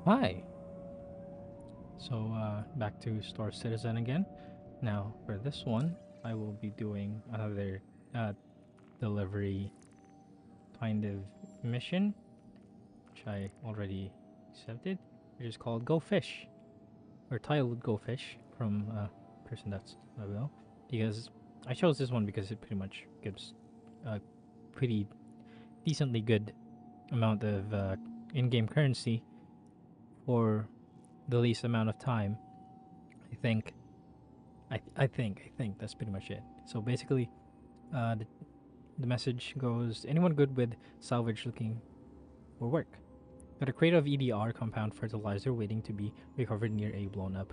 Hi. So back to Store Citizen again. Now for this one, I will be doing another uh, delivery kind of mission, which I already accepted, which is called Go Fish, or titled Go Fish from a person that's I will, because I chose this one because it pretty much gives a pretty decently good amount of in-game currency for the least amount of time. I think I think that's pretty much it. So basically, uh, the, the message goes: anyone good with salvage looking for work? Got a crate of EDR compound fertilizer waiting to be recovered near a blown up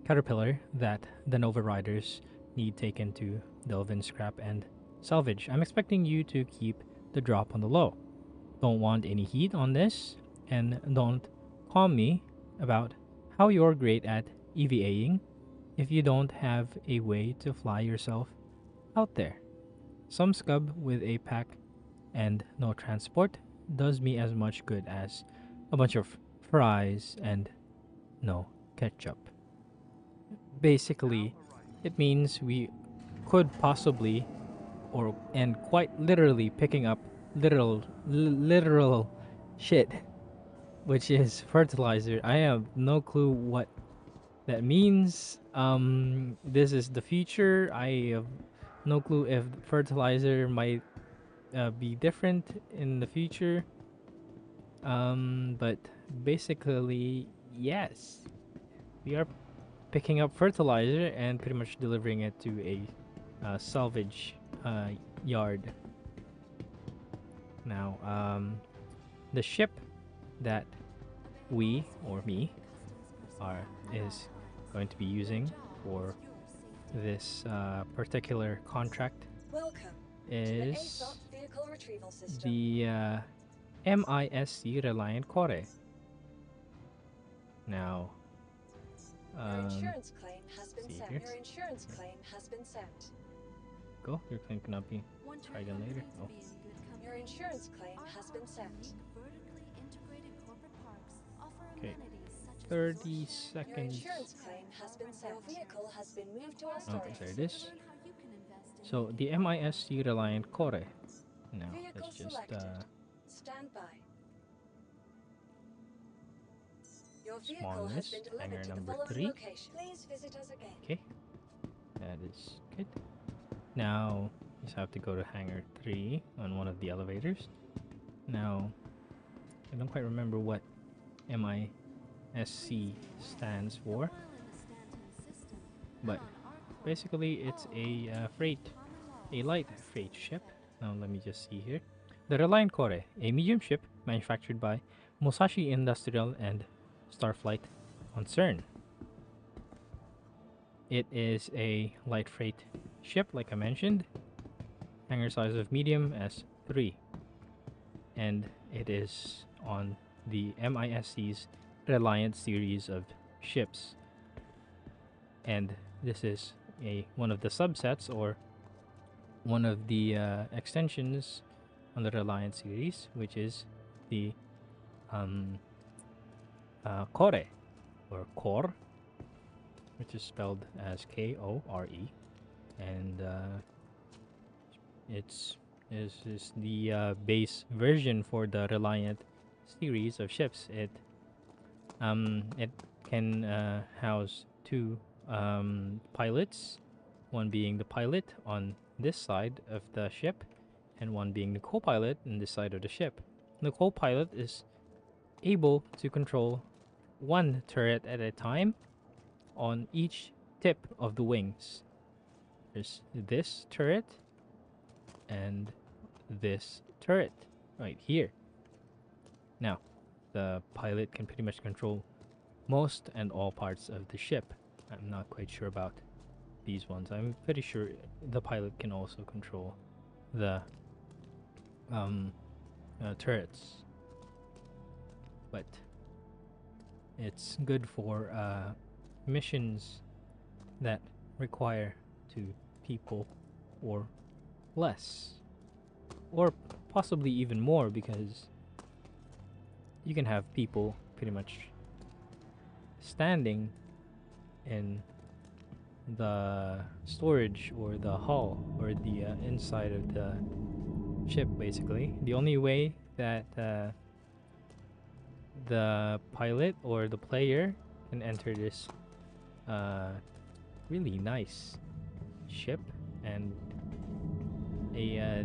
caterpillar that the Nova Riders need taken to delve in scrap and salvage. I'm expecting you to keep the drop on the low. Don't want any heat on this, and don't call me about how you're great at EVAing if you don't have a way to fly yourself out there. Some scub with a pack and no transport does me as much good as a bunch of fries and no ketchup. Basically, it means we could possibly or and quite literally picking up literal shit, which is fertilizer. I have no clue what that means. This is the future. I have no clue if fertilizer might be different in the future. But basically, yes, we are picking up fertilizer and pretty much delivering it to a salvage yard. Now, the ship that we or me are is going to be using for this particular contract is the MISC Reliant Core. Now, see here. Go. Your claim cannot be. Try again later. Oh. Your insurance claim has been sent. Okay. 30 seconds. Your insurance claim has been sent. Your vehicle has been moved to our storage. Okay, there it is. So the MISC Reliant Core. Now Vehicle let's just selected. Stand by. Your vehicle spawn has this been delivered hangar to the number following 3. location. Please visit us again. Okay, that is good. Now you just have to go to hangar 3 on one of the elevators. Now I don't quite remember what MISC stands for, but basically it's a light freight ship. Now let me just see here. The Reliant Core, a medium ship manufactured by Musashi Industrial and Starflight Concern. It is a light freight ship, like I mentioned, hangar size of medium S3, and it is on the MISC's Reliant series of ships. And this is one of the subsets or one of the extensions on the Reliant series, which is the Core or Core, which is spelled as Kore, and it's is the base version for the Reliant series of ships. It can house two pilots, one being the pilot on this side of the ship, and one being the co-pilot on this side of the ship. The co-pilot is able to control one turret at a time on each tip of the wings. There's this turret and this turret right here. Now, the pilot can pretty much control most and all parts of the ship. I'm not quite sure about these ones. I'm pretty sure the pilot can also control the turrets, but it's good for missions that require 2 people or less, or possibly even more, because you can have people pretty much standing in the storage or the hull or the inside of the ship, basically. The only way that the pilot or the player can enter this really nice ship, and a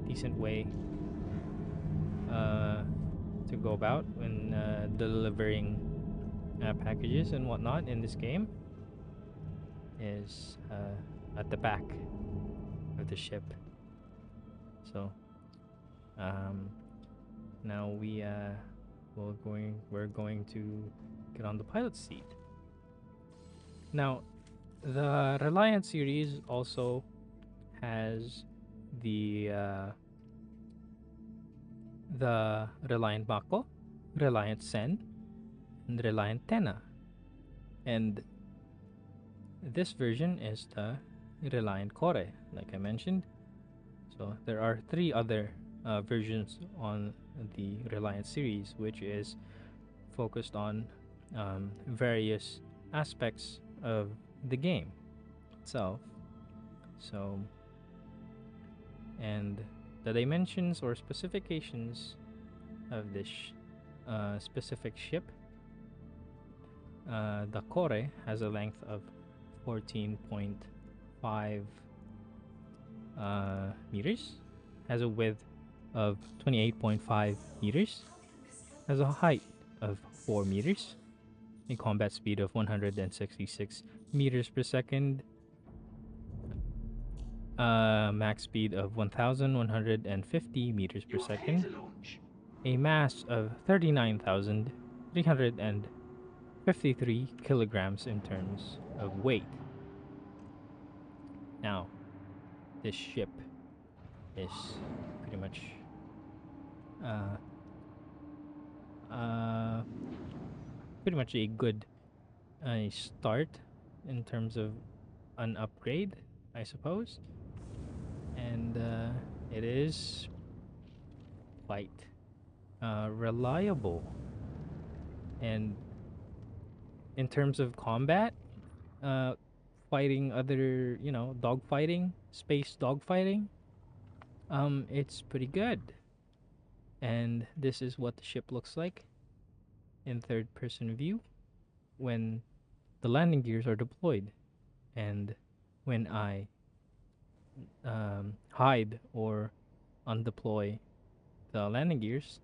decent way to go about when delivering packages and whatnot in this game is at the back of the ship. So now we're going to get on the pilot seat. Now the Reliant series also has the Reliant Mako, Reliant Sen, and Reliant Tena. And this version is the Reliant Core, like I mentioned. So there are 3 other versions on the Reliant series, which is focused on various aspects of the game itself. So, and the dimensions or specifications of this specific ship, the Core has a length of 14.5 meters, has a width of 28.5 meters, has a height of 4 meters, a combat speed of 166 meters per second, max speed of 1,150 meters per second, a mass of 39,353 kilograms in terms of weight. Now, this ship is pretty much a good start in terms of an upgrade, I suppose. And it is quite reliable. And in terms of combat, fighting other, dogfighting, space dogfighting, it's pretty good. And this is what the ship looks like in third-person view when the landing gears are deployed, and when I hide or undeploy the landing gears,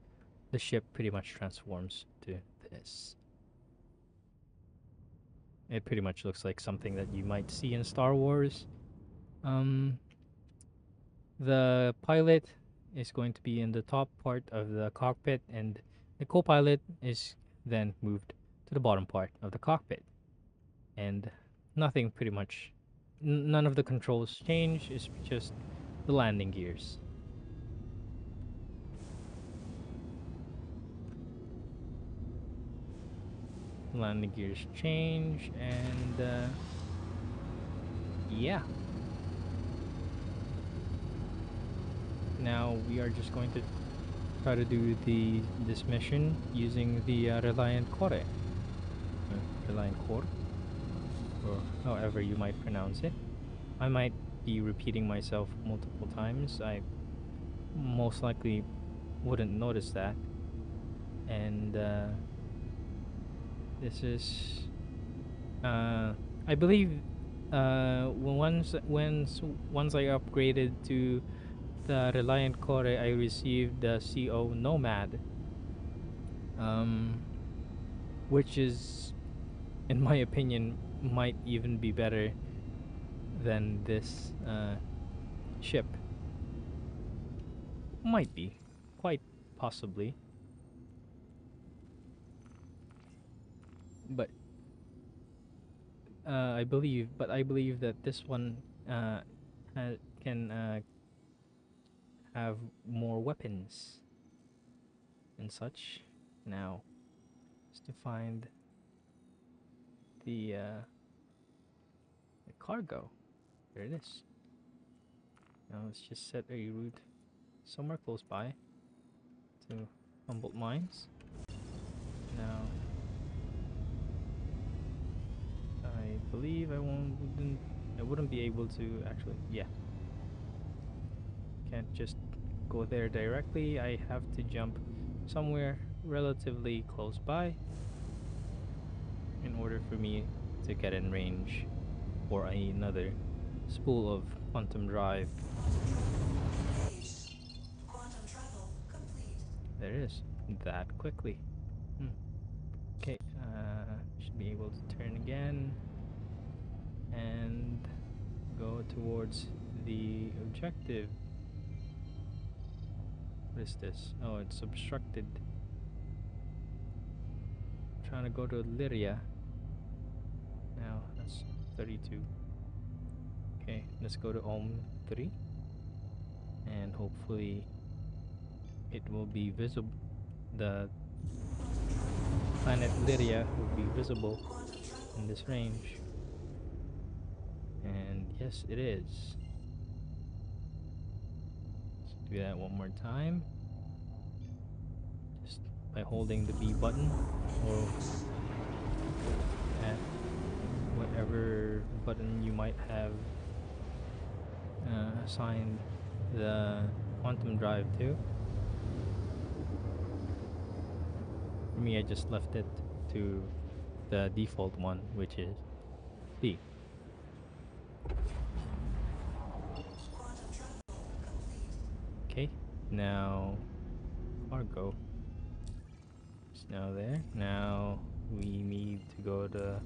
the ship pretty much transforms to this. It pretty much looks like something that you might see in Star Wars. The pilot is going to be in the top part of the cockpit, and the co-pilot is then moved to the bottom part of the cockpit. And nothing pretty much, none of the controls change, it's just the landing gears. Landing gears change, and yeah. Now we are just going to try to do this mission using the Reliant Core, Reliant Core, or however you might pronounce it. I might be repeating myself multiple times. I most likely wouldn't notice that. And this is, I believe, once I upgraded to the Reliant Core, I received the CO Nomad, which is, in my opinion, might even be better than this ship. Might be, quite possibly. But I believe that this one can have more weapons and such. Now, just to find the cargo. There it is. Now let's just set a route somewhere close by to Humboldt Mines. Now, believe I wouldn't be able to actually, yeah. Can't just go there directly. I have to jump somewhere relatively close by in order for me to get in range for another spool of quantum drive. Quantum travel complete. There it is. That quickly. Okay, should be able to turn again and go towards the objective. What is this? Oh, it's obstructed. Trying to go to Lyria. Now that's 32. Okay, let's go to Ohm 3. And hopefully it will be visible. The planet Lyria will be visible in this range. And yes, it is. Let's do that one more time. Just by holding the B button or at whatever button you might have assigned the quantum drive to. For me, I just left it to the default one, which is B. Okay, now cargo is now there. Now we need to go to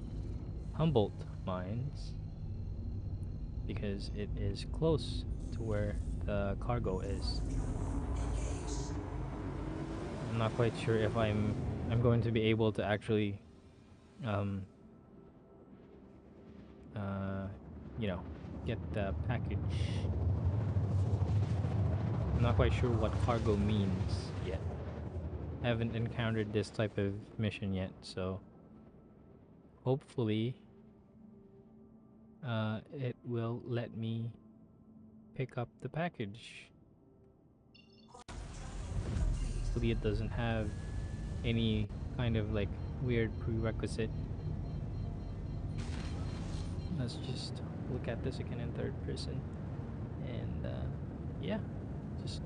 Humboldt mines because it is close to where the cargo is. I'm not quite sure if I'm going to be able to actually you know, get the package. I'm not quite sure what cargo means yet. I haven't encountered this type of mission yet, so hopefully it will let me pick up the package. Hopefully it doesn't have any kind of like weird prerequisite. Let's just look at this again in third person, and yeah, just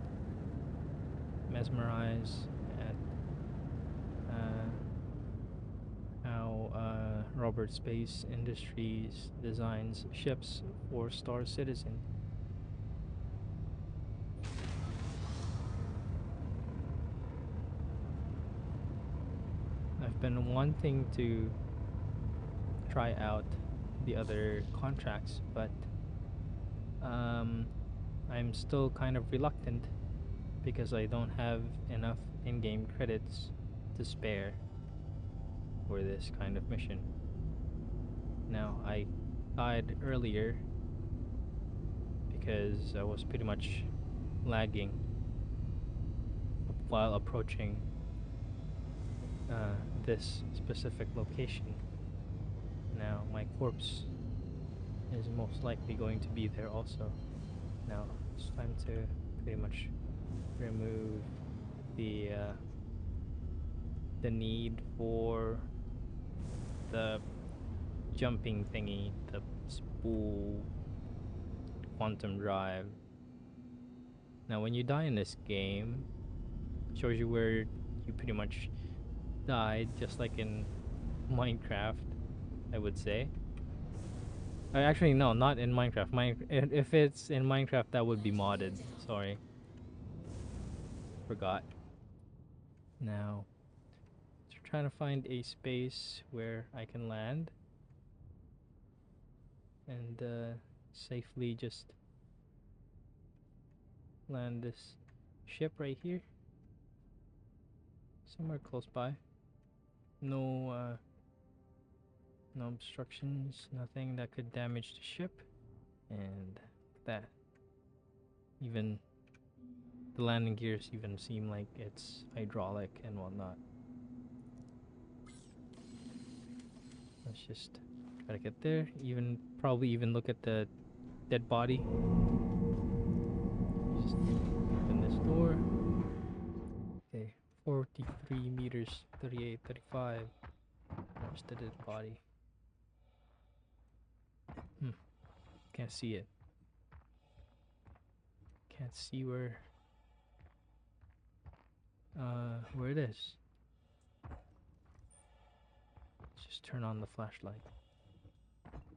mesmerize at how Robert Space Industries designs ships for Star Citizen. I've been wanting to try out the other contracts, but I'm still kind of reluctant because I don't have enough in-game credits to spare for this kind of mission. Now, I died earlier because I was pretty much lagging while approaching this specific location. Now my corpse is most likely going to be there also. Now it's time to pretty much remove the need for the jumping thingy, the spool quantum drive. Now when you die in this game, it shows you where you pretty much died, just like in Minecraft, I would say. Actually, no, not in Minecraft. If it's in Minecraft, that would be modded. Sorry. Forgot. Now, trying to find a space where I can land and safely just land this ship right here. Somewhere close by. No no obstructions, nothing that could damage the ship. And that, even the landing gears even seem like it's hydraulic and whatnot. Let's just try to get there. Probably even look at the dead body. Just open this door. Okay, 43 meters, 38, 35. There's the dead body. Can't see it. Can't see where it is. Let's just turn on the flashlight.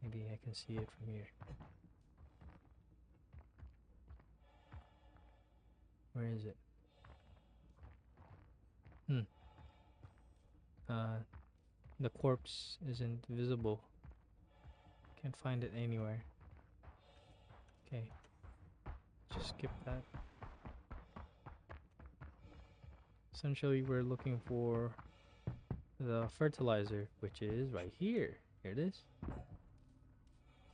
Maybe I can see it from here. Where is it? The corpse isn't visible. Can't find it anywhere. Okay. Just skip that. Essentially, we're looking for the fertilizer, which is right here. Here it is.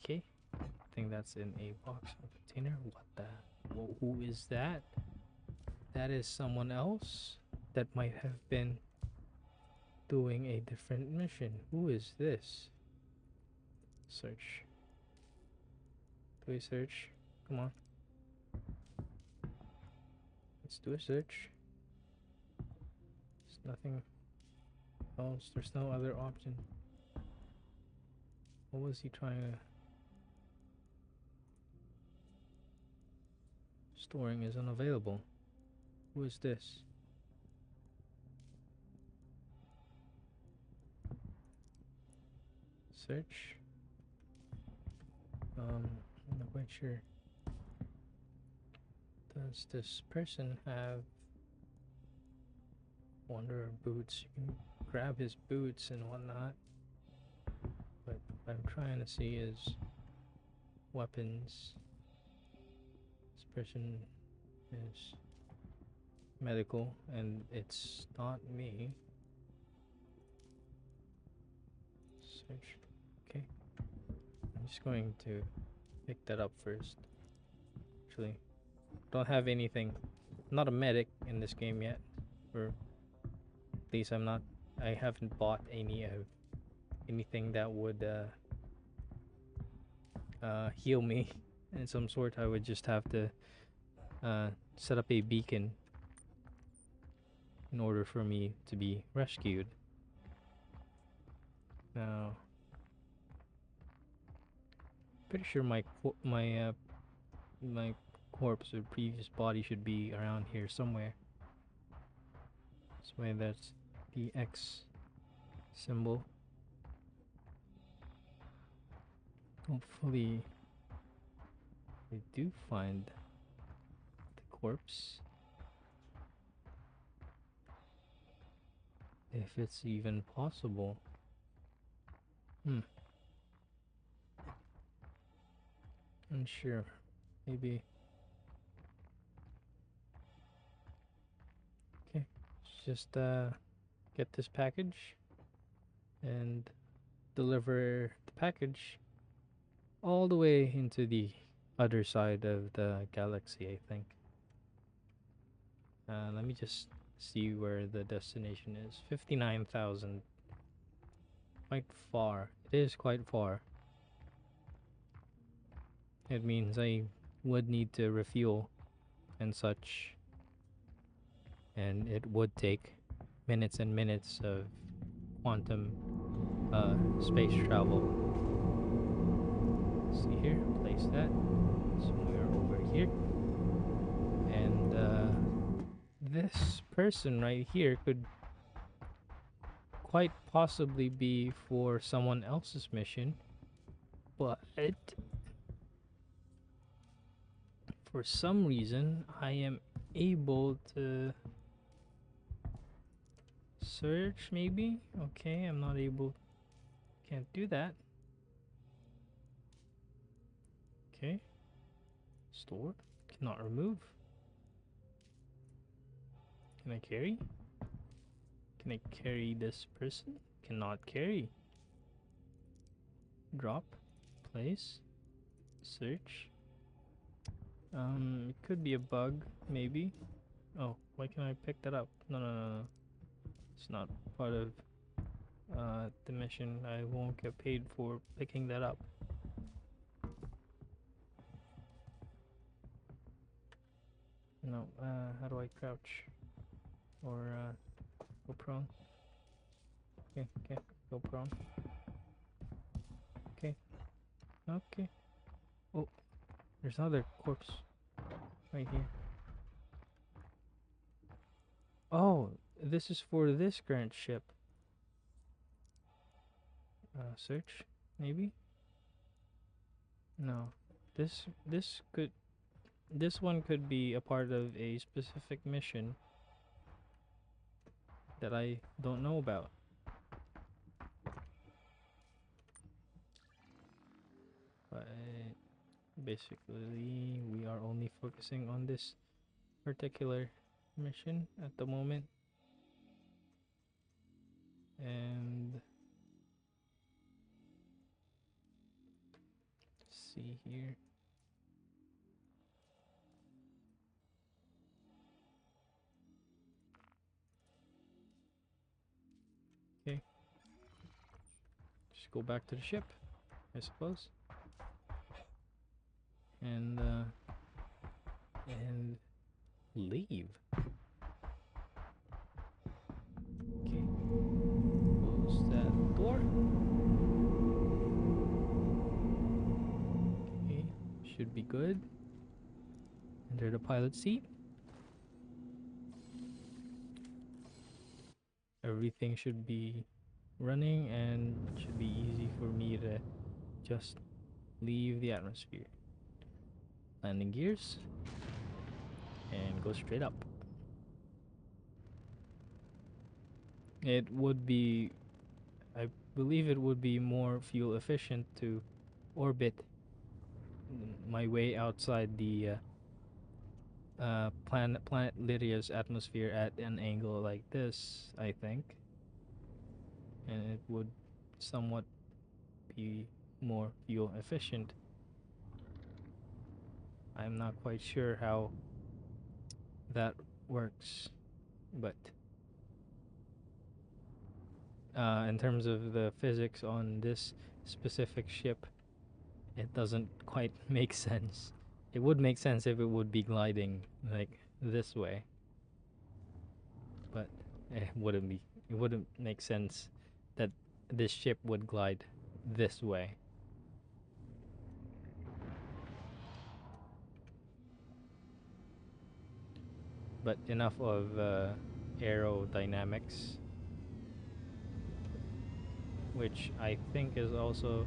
Okay. I think that's in a box or container. What the? Whoa, who is that? That is someone else that might have been doing a different mission. Who is this? Search. Do we search? Come on. Let's do a search. There's nothing else. There's no other option. What was he trying to... Storing is unavailable. Who is this? Search. I'm not quite sure. Does this person have Wanderer boots? You can grab his boots and whatnot. But what I'm trying to see is weapons. This person is medical, and it's not me. Search. Okay. I'm just going to pick that up first. Actually, don't have anything. I'm not a medic in this game yet, or at least I'm not. I haven't bought anything that would heal me in some sort. I would just have to set up a beacon in order for me to be rescued. Now, pretty sure my corpse or previous body should be around here somewhere. This way, that's the X symbol. Hopefully, we do find the corpse. If it's even possible. Unsure. Maybe. Okay. Let's just get this package and deliver the package all the way into the other side of the galaxy, I think. Let me just see where the destination is. 59,000. Quite far. It is quite far. It means I would need to refuel and such. And it would take minutes and minutes of quantum space travel. See here, place that somewhere over here. And this person right here could quite possibly be for someone else's mission, but for some reason I am able to search. Maybe. Okay, I'm not able, can't do that. Okay, store, cannot remove. Can I carry? Can I carry this person? Cannot carry. Drop, place, search. It could be a bug, maybe. Oh, why can't I pick that up? No. It's not part of the mission. I won't get paid for picking that up. No, how do I crouch? Or go prone? Okay, go prone. Okay. Oh, there's another corpse right here. Oh, this is for this current ship. Search, maybe? No. This one could be a part of a specific mission that I don't know about. But basically, we are only focusing on this particular mission at the moment. And see here. Okay. Just go back to the ship, I suppose. And leave. Okay. Close that door. Okay. Should be good. Enter the pilot seat. Everything should be running and should be easy for me to just leave the atmosphere. Landing gears and go straight up. It would be, I believe it would be more fuel efficient to orbit my way outside the planet Lydia's atmosphere at an angle like this, I think. And it would somewhat be more fuel efficient. I'm not quite sure how that works, but in terms of the physics on this specific ship, it doesn't quite make sense. It would make sense if it would be gliding like this way, but it wouldn't be. It wouldn't make sense that this ship would glide this way. But enough of aerodynamics, which I think is also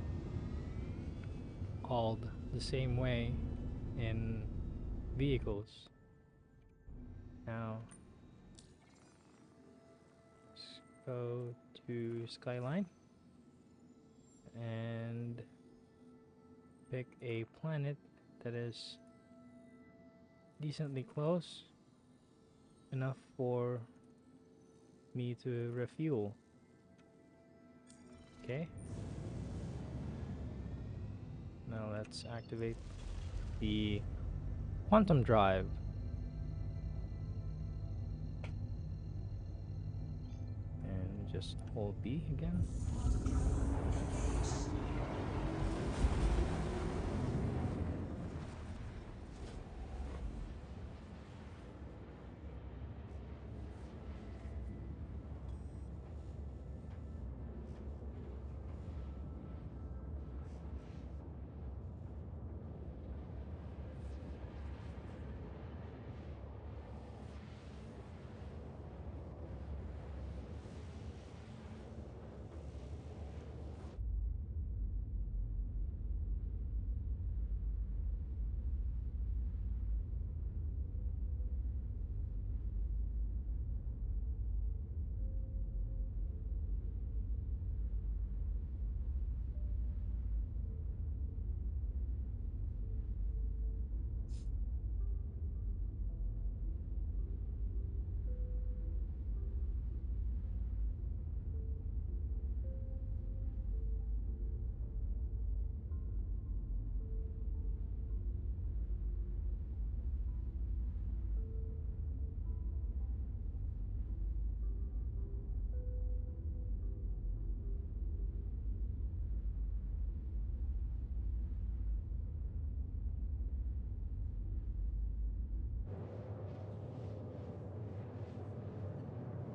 called the same way in vehicles. Now, let's go to Skyline and pick a planet that is decently close enough for me to refuel. Okay. Now let's activate the quantum drive. And just hold B again.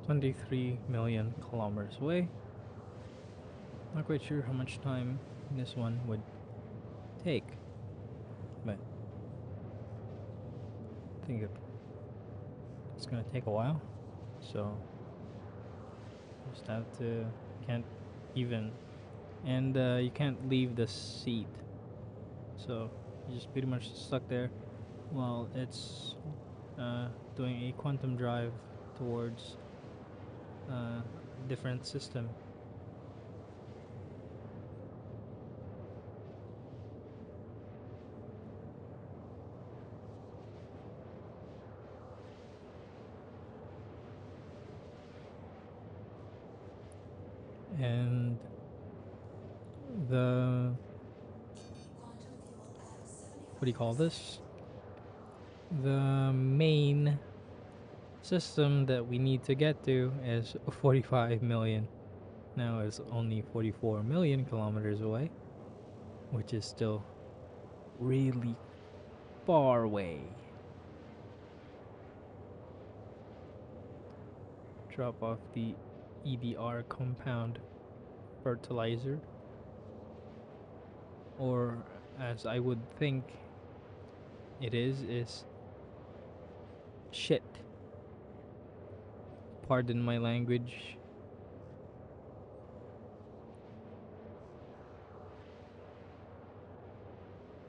$23 million kilometers away. Not quite sure how much time this one would take. think it's gonna take a while, so just have to can't even, and you can't leave the seat, so you're just pretty much stuck there while it's doing a quantum drive towards a different system. And the, what do you call this? The main system that we need to get to is 45 million. Now it's only 44 million kilometers away, which is still really far away. Drop off the EDR compound fertilizer, or as I would think it is shit. Pardon my language.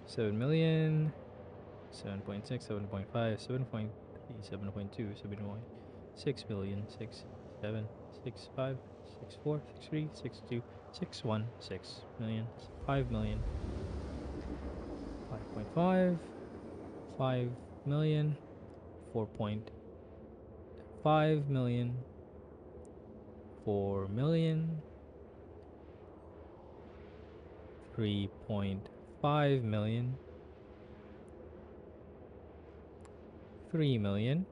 $7 million, 7.6, 7.5, 7.3, 7.2, 7.6 million, 6, 7, 6, 5, 6, 4, 6, 3, 6, 2, 6, 1, 6 million, 5 million, 5.5, 5 million, 4.5 million, 4 million, 3.5 million, 3 million,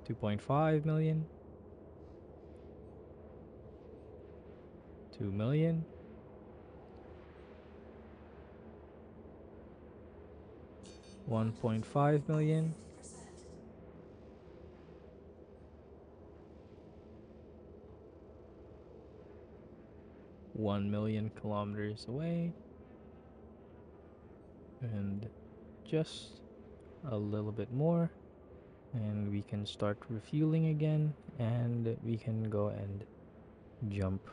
2.5 million, 2 million, 1.5 million, 1 million kilometers away, and just a little bit more, and we can start refueling again, and we can go and jump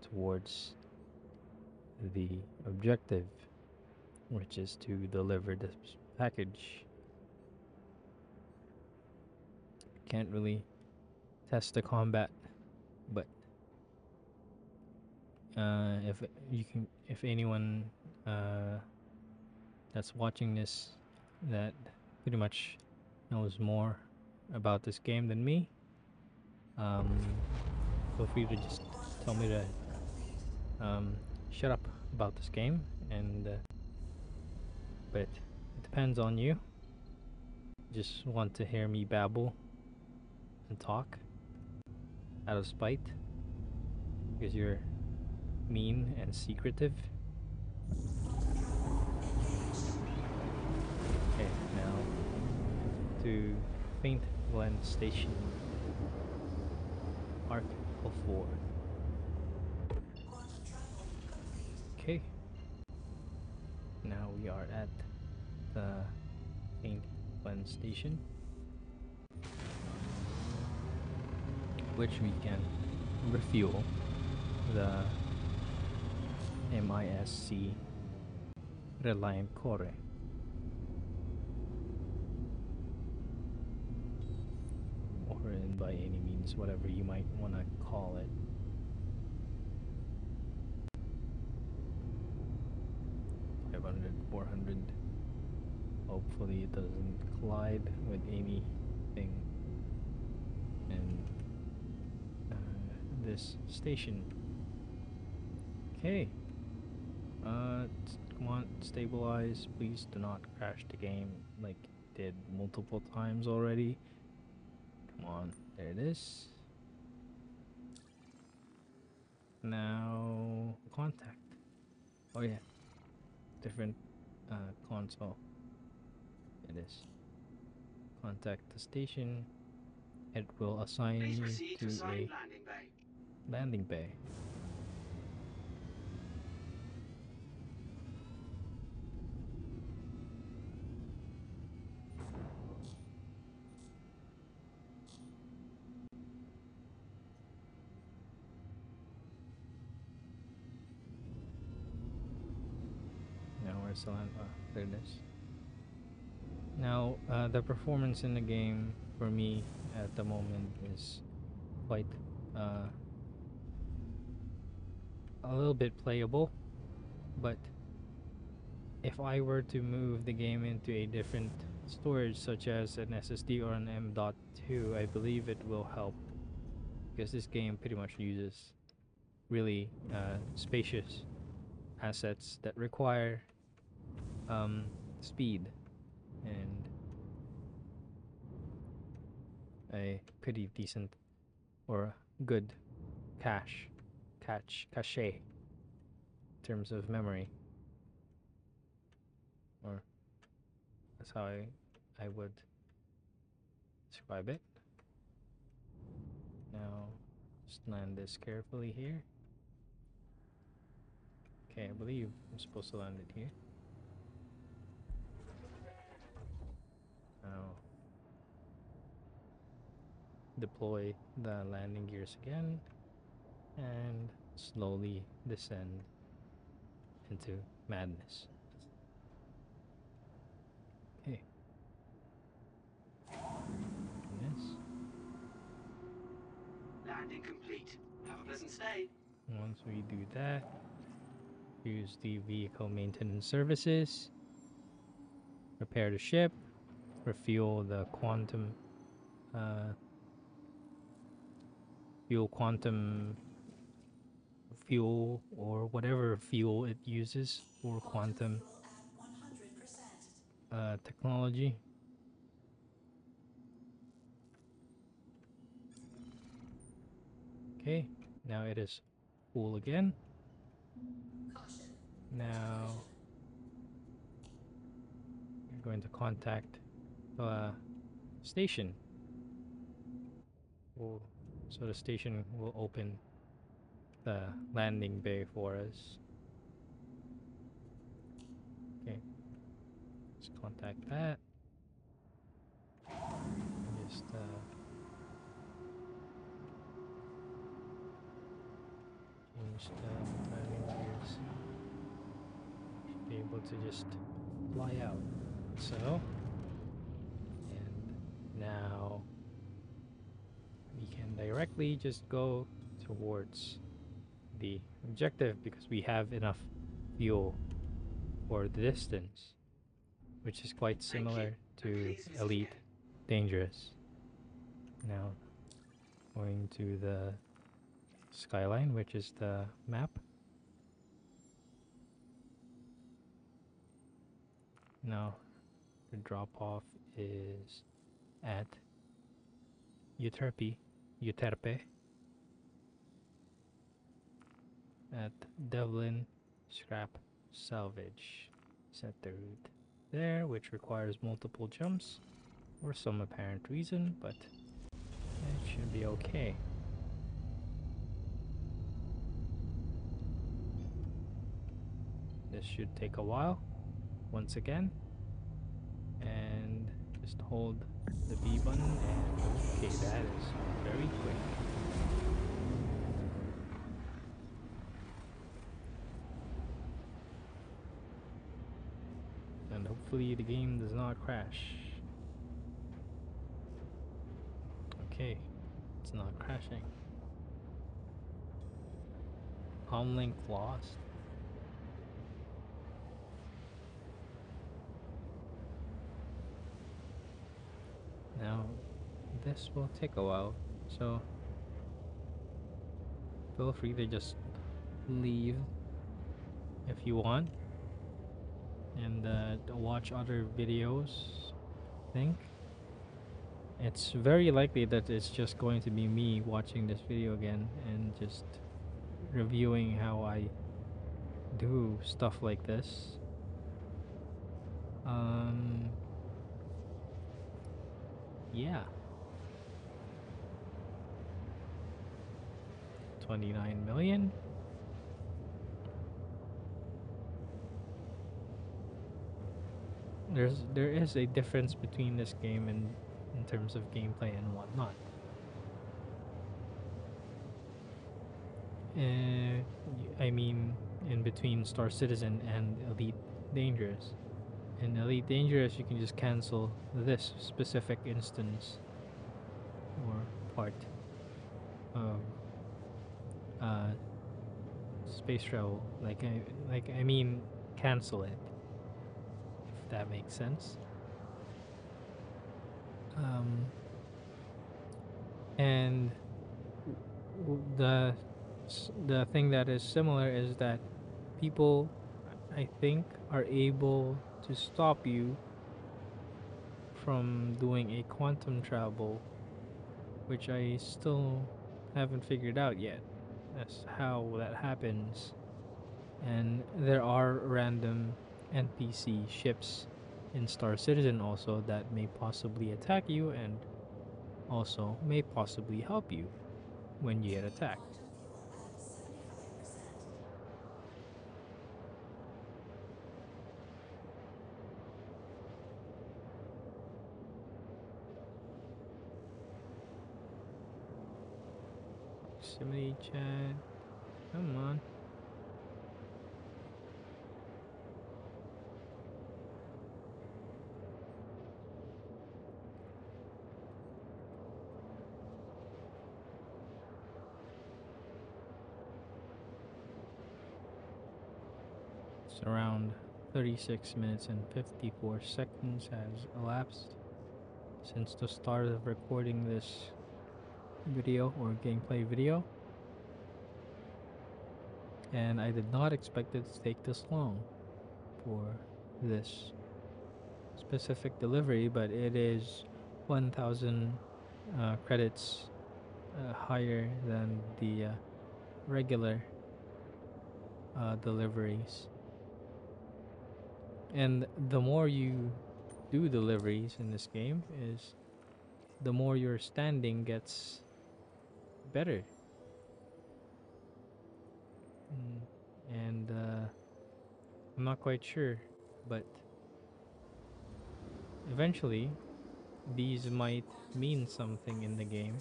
towards the objective, which is to deliver this package. Can't really test the combat, but if anyone that's watching this that pretty much knows more about this game than me, feel free to just tell me to shut up about this game, and but it depends on you. Just want to hear me babble and talk out of spite because you're mean and secretive. Okay, now to Faint Glen Station, Arc A4. Okay, now we are at the Faint Glen Station, which we can refuel the MISC Reliant Core. Or in by any means, whatever you might want to call it. $500, $400. Hopefully it doesn't collide with anything in this station. Okay. Come on, stabilize. Please do not crash the game like it did multiple times already. Come on, there it is. Now, contact. Oh yeah, different console. It is. Contact the station. It will assign you to a landing bay. Where's the land? Oh, there it is. Now, the performance in the game for me at the moment is quite a little bit playable, but if I were to move the game into a different storage such as an SSD or an M.2, I believe it will help, because this game pretty much uses really spacious assets that require speed and a pretty decent or good cache in terms of memory, or that's how I would describe it. Now just land this carefully here. Okay, I believe I'm supposed to land it here. Now deploy the landing gears again and slowly descend into madness. Okay. Yes. Landing complete. Have a pleasant stay. Once we do that, use the vehicle maintenance services, repair the ship, refuel the quantum fuel or whatever fuel it uses for quantum technology. Okay, now it is full again. Now we're going to contact the station. So the station will open the landing bay for us. Okay, let's contact that. Just change the landing gears. Should be able to just fly out. So, and now we can directly just go towards the objective because we have enough fuel for the distance, which is quite similar to Elite Dangerous. Now going to the skyline, which is the map. Now the drop off is at Uterpe at Devlin Scrap Salvage. Set the route there, which requires multiple jumps for some apparent reason, but it should be okay. This should take a while once again, and just hold the B button, and okay, that is very quick. And hopefully the game does not crash. Okay, it's not crashing. Comlink lost. Now, this will take a while, so feel free to just leave if you want and watch other videos. I think it's very likely that it's just going to be me watching this video again and just reviewing how I do stuff like this. Yeah. 29 million. There is a difference between this game and in terms of gameplay and whatnot. I mean, in between Star Citizen and Elite Dangerous. In Elite Dangerous, you can just cancel this specific instance or part of space travel. I mean, cancel it. If that makes sense. And the thing that is similar is that people, I think, are able to stop you from doing a quantum travel, which I still haven't figured out yet as how that happens. And there are random NPC ships in Star Citizen also that may possibly attack you and also may possibly help you when you get attacked. Proximity chat. Come on. It's around 36 minutes and 54 seconds has elapsed since the start of recording this video or gameplay video, and I did not expect it to take this long for this specific delivery, but it is 1,000 credits higher than the regular deliveries. And the more you do deliveries in this game is the more your standing gets better. And I'm not quite sure, but eventually these might mean something in the game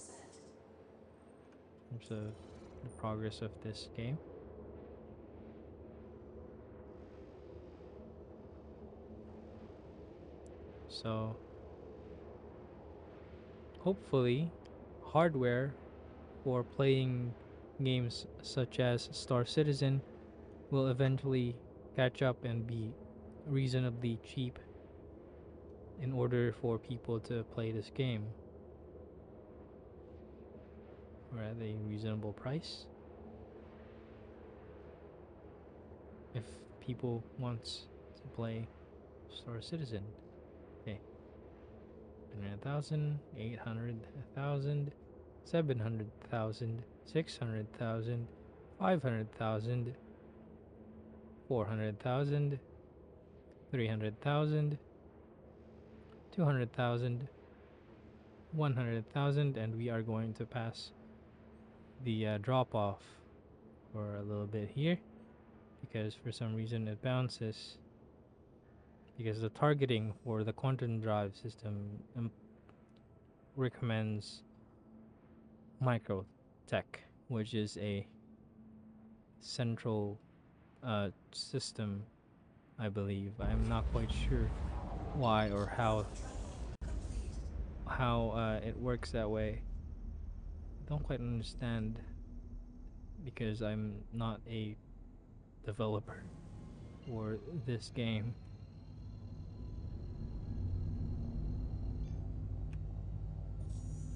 in terms of the progress of this game. So hopefully hardware for playing games such as Star Citizen will eventually catch up and be reasonably cheap in order for people to play this game, or at a reasonable price if people want to play Star Citizen. Okay, 100,000, 800,000, 700,000, 600,000, 500,000, 400,000, 300,000, 200,000, 100,000, and we are going to pass the drop off for a little bit here because for some reason it bounces, because the targeting for the quantum drive system recommends Microtech, which is a central system, I believe. I'm not quite sure why or how it works that way. I don't quite understand because I'm not a developer for this game.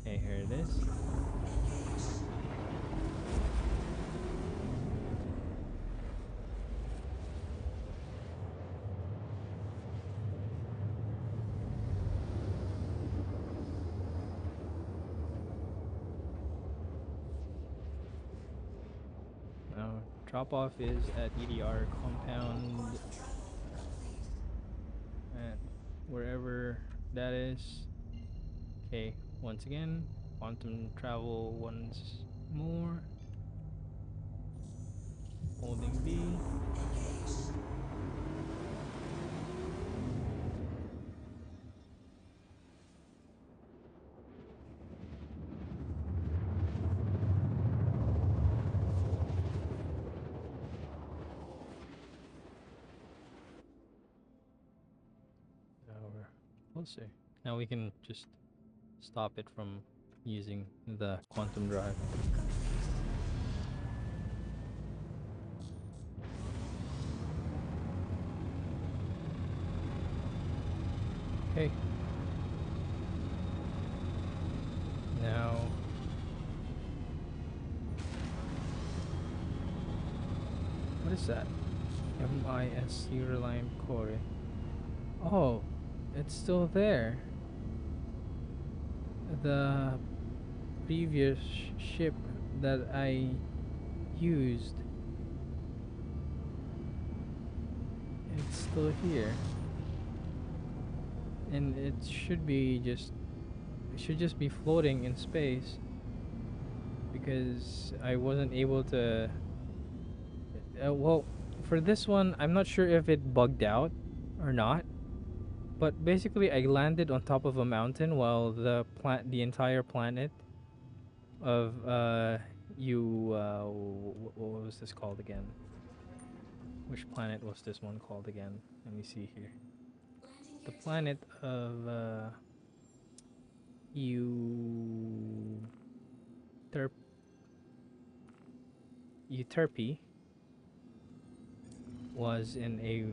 Okay, here it is. Now, drop off is at EDR compound, at wherever that is. Okay, once again, quantum travel once more. Holding B. closer. Now we can just stop it from using the quantum drive. Okay. Now what is that? MISC Reliant Core. Oh, it's still there. The previous ship that I used, it's still here. And it should just be floating in space, because I wasn't able to well, for this one I'm not sure if it bugged out or not, but basically I landed on top of a mountain while the entire planet of what was this called again? Which planet was this one called again? Let me see here. The planet of Euterpe was in a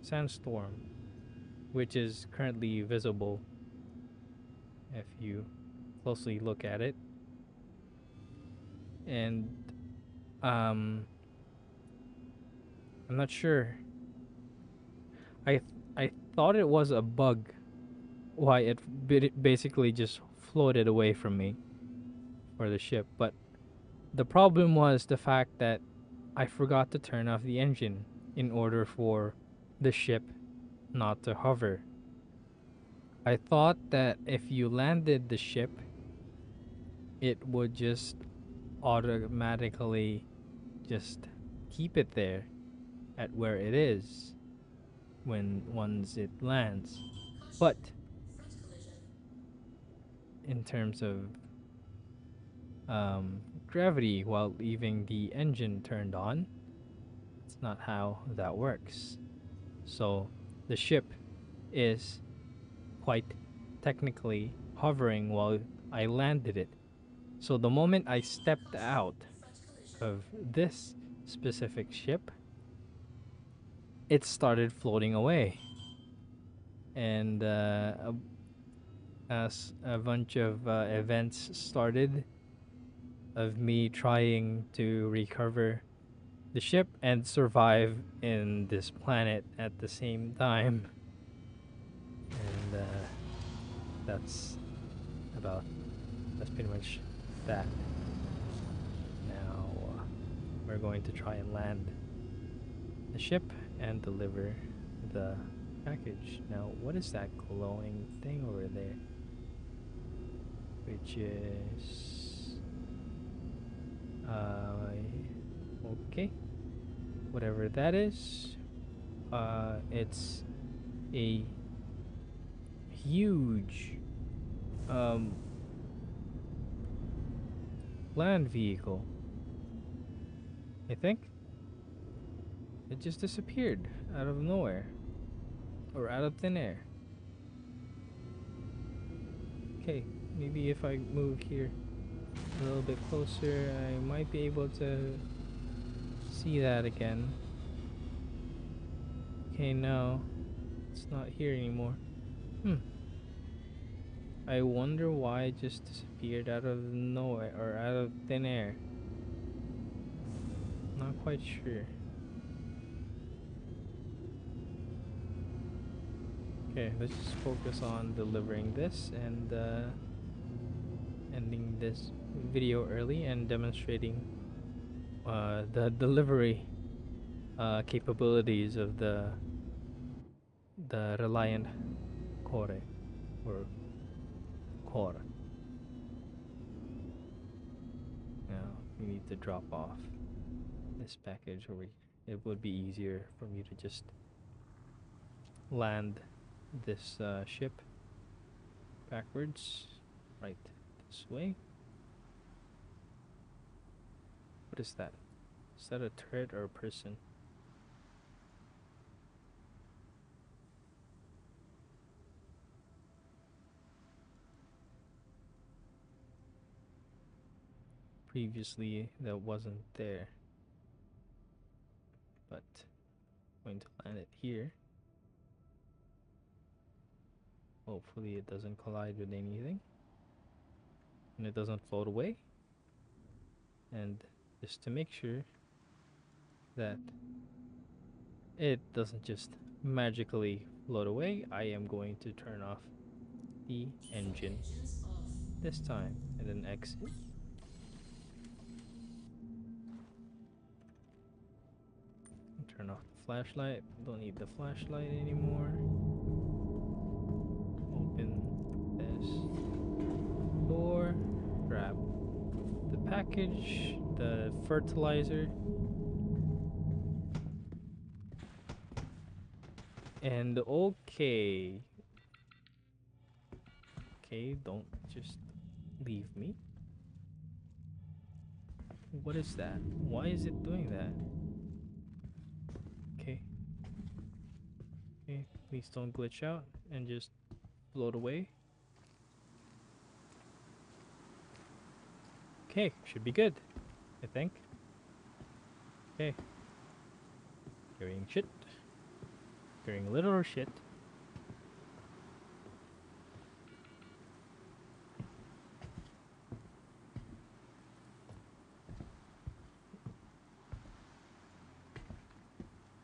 sandstorm, which is currently visible if you closely look at it. And I'm not sure. I thought it was a bug, why it basically just floated away from me for the ship, but the problem was the fact that I forgot to turn off the engine in order for the ship not to hover. I thought that if you landed the ship, it would just automatically just keep it there at where it is once it lands. But in terms of gravity while leaving the engine turned on, it's not how that works. So the ship is quite technically hovering while I landed it. So the moment I stepped out of this specific ship, it started floating away. And as a bunch of events started of me trying to recover the ship and survive in this planet at the same time. And that's pretty much that. Now we're going to try and land the ship and deliver the package. Now, what is that glowing thing over there? Which is okay, whatever that is. It's a huge land vehicle, I think. It just disappeared out of nowhere, or out of thin air. Okay, maybe if I move here a little bit closer, I might be able to see that again. Okay, no, it's not here anymore. I wonder why it just disappeared out of nowhere, or out of thin air. Not quite sure. Okay, let's just focus on delivering this and ending this video early and demonstrating the delivery capabilities of the Reliant Core, or Core. Now we need to drop off this package, or it would be easier for me to just land this ship backwards, right this way. What is that? Is that a turret or a person? previously that wasn't there. But I'm going to land it here. Hopefully it doesn't collide with anything. And it doesn't float away. And just to make sure that it doesn't just magically float away, I am going to turn off the engine this time and then exit. Turn off the flashlight. Don't need the flashlight anymore. Open this door. Grab the package, the fertilizer. And okay. Okay, don't just leave me. What is that? Why is it doing that? Okay. Okay, please don't glitch out and just float away. Okay, should be good, I think. Okay. Carrying shit. Carrying literal shit.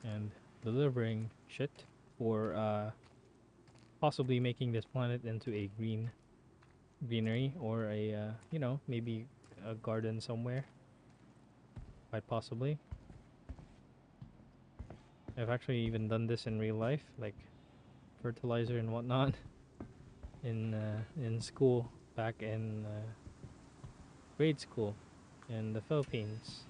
And delivering shit for possibly making this planet into a greenery or a you know, maybe a garden somewhere, quite possibly. I've actually even done this in real life, like fertilizer and whatnot in school, back in grade school in the Philippines,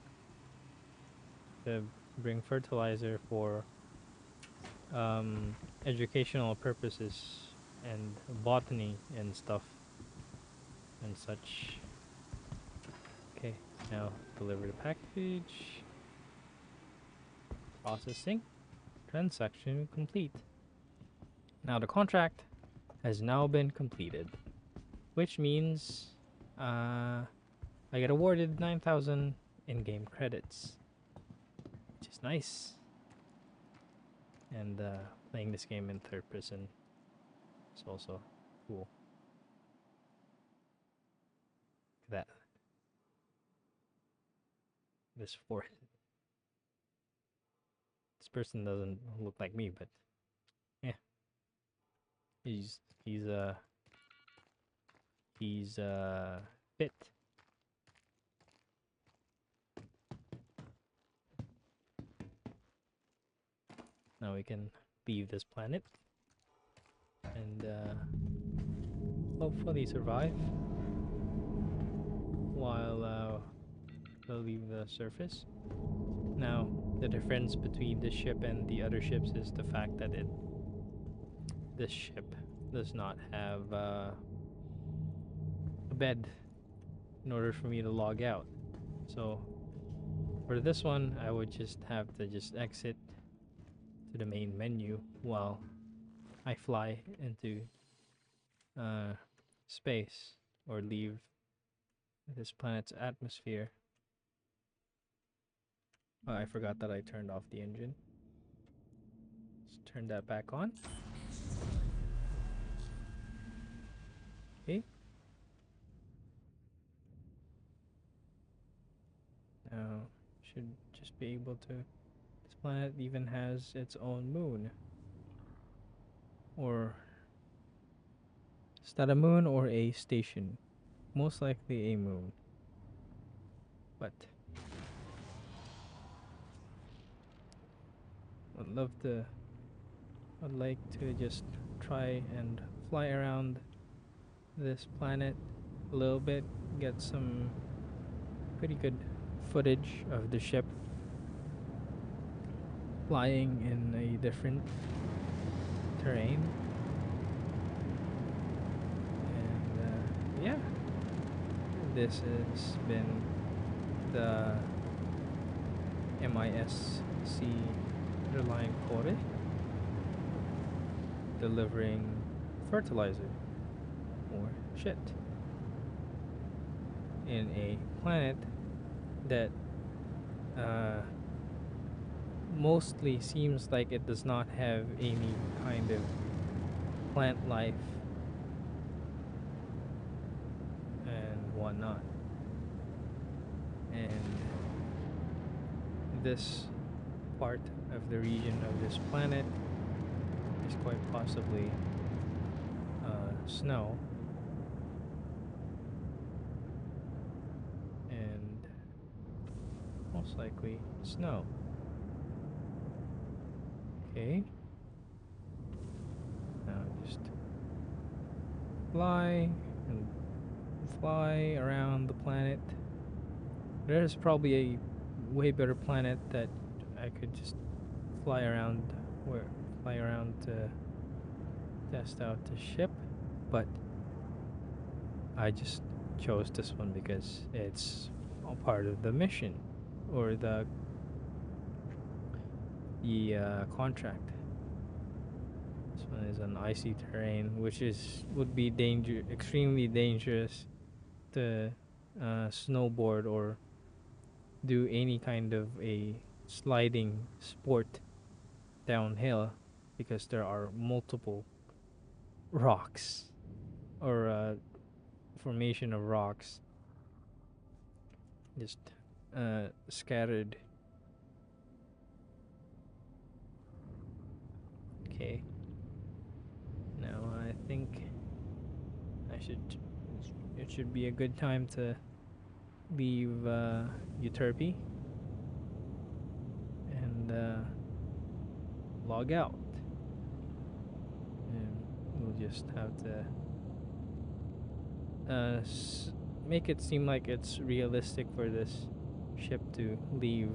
to bring fertilizer for educational purposes and botany and stuff and such. Okay, now deliver the package. Processing. Transaction complete. Now the contract has now been completed, which means I get awarded 9,000 in-game credits, which is nice. And playing this game in third person is also cool. Look at that. This forehead. This person doesn't look like me, but yeah, he's fit. Now we can leave this planet and hopefully survive while we'll leave the surface. Now, the difference between this ship and the other ships is the fact that this ship does not have a bed in order for me to log out. So for this one, I would just have to just exit to the main menu while I fly into space or leave this planet's atmosphere. Oh, I forgot that I turned off the engine. Let's turn that back on. Okay. Now, should just be able to... This planet even has its own moon. Or... Is that a moon or a station? Most likely a moon. But... I'd like to just try and fly around this planet a little bit, get some pretty good footage of the ship flying in a different terrain. And yeah, this has been the MISC RELIANT Core delivering fertilizer or shit in a planet that mostly seems like it does not have any kind of plant life and whatnot. And this part of the region of this planet is quite possibly snow, and most likely snow. Okay, now just fly and fly around the planet. There's probably a way better planet that I could just fly around to test out the ship, but I just chose this one because it's all part of the mission or the contract. This one is an icy terrain, which would be extremely dangerous to snowboard or do any kind of a sliding sport downhill, because there are multiple rocks or formation of rocks just scattered. Okay, now I think it should be a good time to leave Euterpe and log out, and we'll just have to make it seem like it's realistic for this ship to leave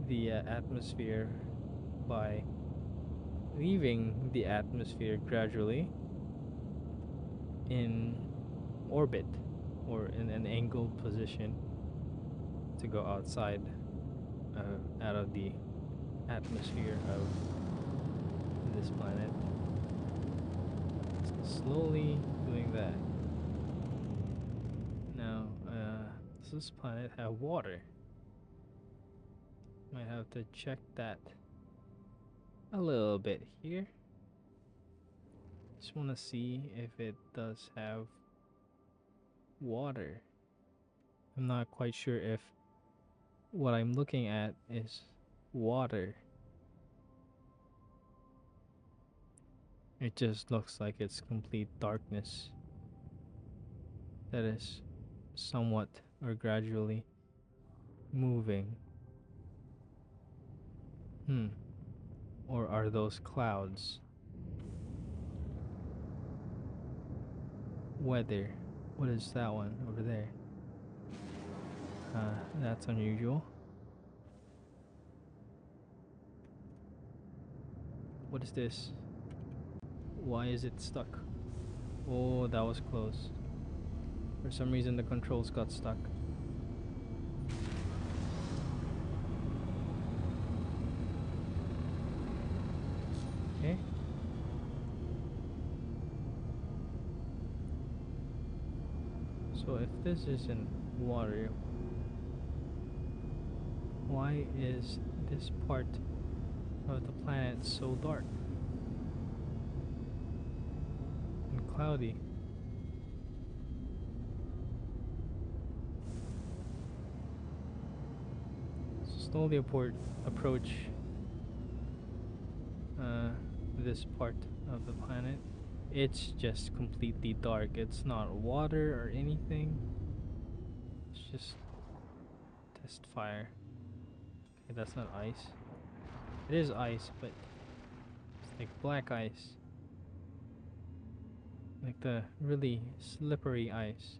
the atmosphere by leaving the atmosphere gradually in orbit or in an angled position to go outside out of the atmosphere of this planet. So slowly doing that. Now, does this planet have water? Might have to check that a little bit here. Just want to see if it does have water. I'm not quite sure if what I'm looking at is water. It just looks like it's complete darkness that is somewhat or gradually moving. Or are those clouds? Weather. What is that one over there? That's unusual. What is this? Why is it stuck? Oh, that was close. For some reason the controls got stuck. Okay. So if this isn't water, why is this part of the planet so dark and cloudy? So slowly approach this part of the planet. It's just completely dark. It's not water or anything. It's just test fire. Okay, that's not ice. It is ice, but it's like black ice. Like the really slippery ice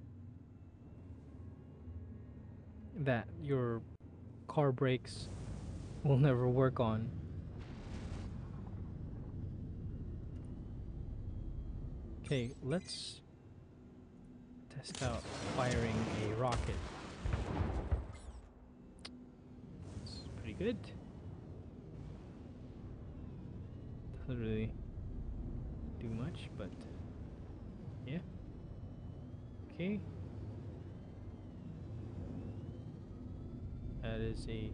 that your car brakes will never work on. Okay, let's test out firing a rocket. It's pretty good. Doesn't really do much, but yeah. Okay. that is a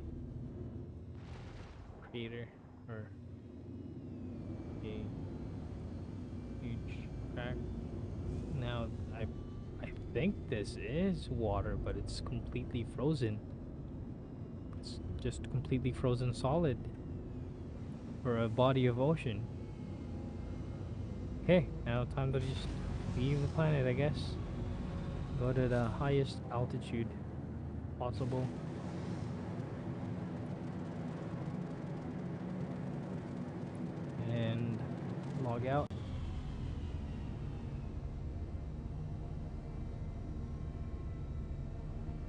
crater or a huge crack. Now I think this is water, but it's completely frozen. It's just completely frozen solid for a body of ocean. Okay, now time to just leave the planet, I guess. Go to the highest altitude possible. And log out.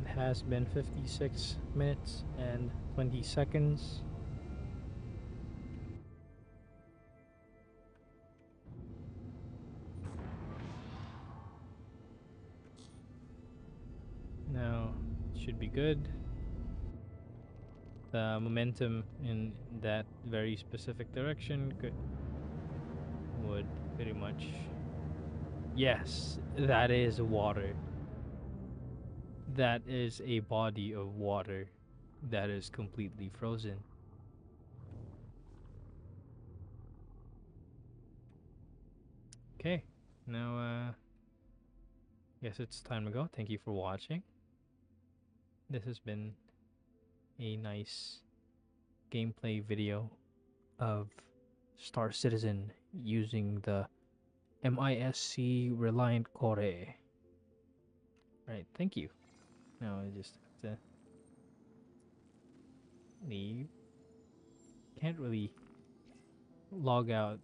It has been 56 minutes and 20 seconds. Now, it should be good. The momentum in that very specific direction would pretty much... Yes, that is water. That is a body of water that is completely frozen. Okay, now guess it's time to go. Thank you for watching. This has been a nice gameplay video of Star Citizen using the MISC Reliant Core. Right, thank you. Now I just have to leave. Can't really log out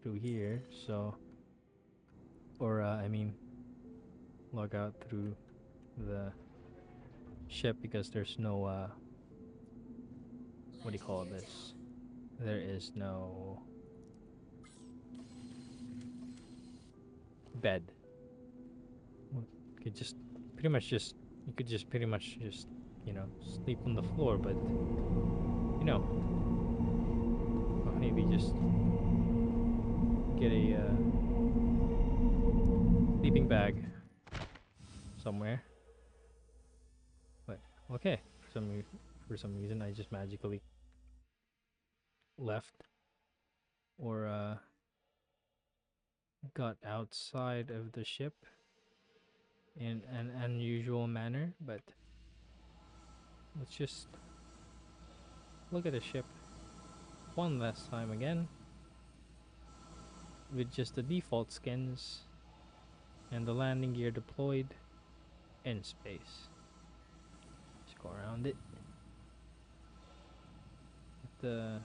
through here, so... Or, I mean, log out through the ship because there's no, what do you call this? There is no bed. You could just pretty much just, you could just pretty much just, you know, sleep on the floor, but, you know, or maybe just get a, sleeping bag somewhere. But okay, for some reason I just magically left or got outside of the ship in an unusual manner. But let's just look at the ship one last time again with just the default skins and the landing gear deployed in space. Just go around it. The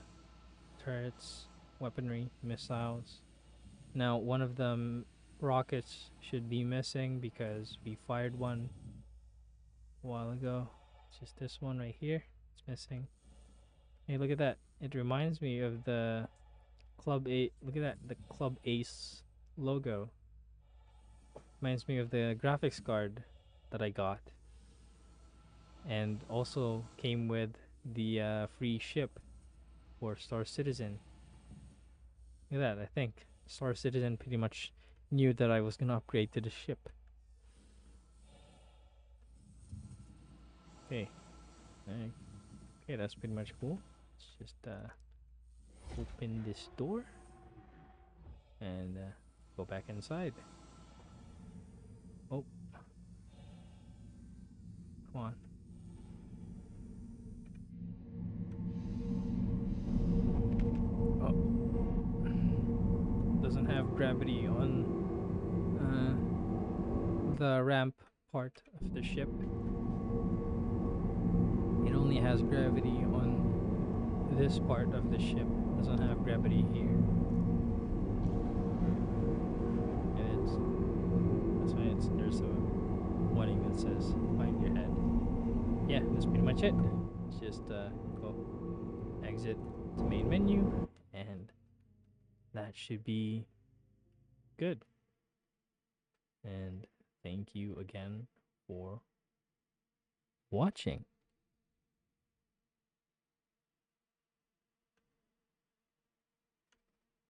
turrets, weaponry, missiles. Now, one of them rockets should be missing because we fired one a while ago. It's just this one right here. It's missing. Hey, look at that. It reminds me of the Club A. Look at that, the Club Ace logo. Reminds me of the graphics card that I got, and also came with the free ship for Star Citizen. Look at that. I think Star Citizen pretty much knew that I was gonna upgrade to the ship. Okay. Okay, that's pretty much cool. Let's just open this door and go back inside. Oh, come on. Oh, doesn't have gravity on the ramp part of the ship. It only has gravity on this part of the ship. Doesn't have gravity here. There's a warning that says find your head. Yeah, that's pretty much it. Just go exit to main menu, and that should be good. And thank you again for watching.